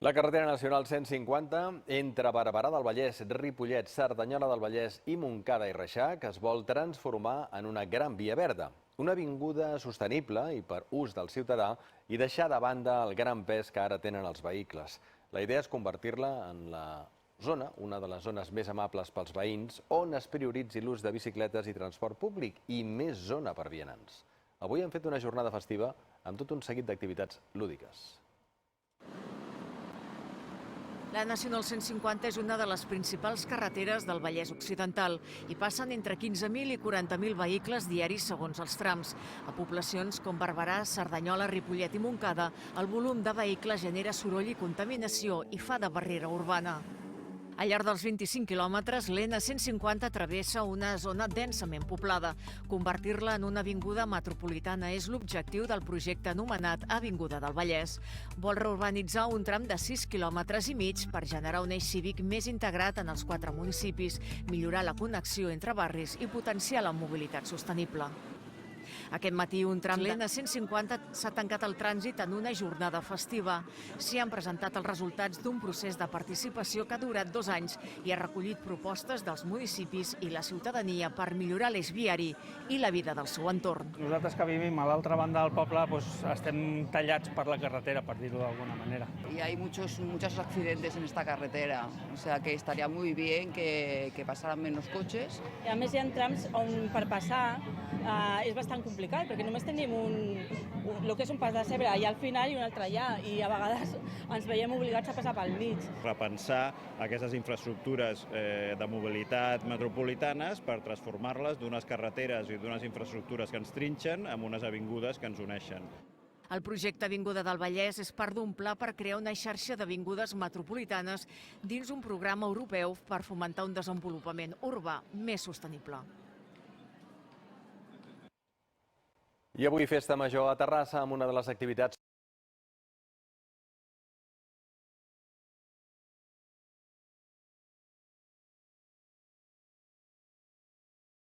La carretera nacional 150 entre Barberà del Vallès, Ripollet, Cerdanyola del Vallès i Montcada i Reixac es vol transformar en una gran via verda. Una avinguda sostenible i per ús del ciutadà i deixar de banda el gran pes que ara tenen els vehicles. La idea és convertir-la en una de les zones més amables pels veïns, on es prioritzi l'ús de bicicletes i transport públic i més zona per vianants. Avui hem fet una jornada festiva amb tot un seguit d'activitats lúdiques. La Nacional 150 és una de les principals carreteres del Vallès Occidental i passen entre 15.000 i 40.000 vehicles diaris segons els trams. A poblacions com Barberà, Cerdanyola, Ripollet i Montcada, el volum de vehicles genera soroll i contaminació i fa de barrera urbana. Al llarg dels 25 quilòmetres, l'N150 travessa una zona densament poblada. Convertir-la en una avinguda metropolitana és l'objectiu del projecte anomenat Avinguda del Vallès. Vol reurbanitzar un tram de 6,5 quilòmetres per generar un eix cívic més integrat en els 4 municipis, millorar la connexió entre barris i potenciar la mobilitat sostenible. Aquest matí, un tram de l'N150 s'ha tancat al trànsit en una jornada festiva. S'hi han presentat els resultats d'un procés de participació que ha durat 2 anys i ha recollit propostes dels municipis i la ciutadania per millorar l'eix viari i la vida del seu entorn. Nosaltres que vivim a l'altra banda del poble estem tallats per la carretera, per dir-ho d'alguna manera. Y hay muchos accidentes en esta carretera, o sea que estaría muy bien que pasaran menos coches. A més, hi ha trams on per passar és bastant complicat, perquè només tenim el que és un pas de zebra allà al final i un altre allà, i a vegades ens veiem obligats a passar pel mig. Repensar aquestes infraestructures de mobilitat metropolitanes per transformar-les d'unes carreteres i d'unes infraestructures que ens trinxen amb unes avingudes que ens uneixen. El projecte Avinguda del Vallès és part d'un pla per crear una xarxa d'avingudes metropolitanes dins un programa europeu per fomentar un desenvolupament urbà més sostenible. I avui festa major a Terrassa amb una de les activitats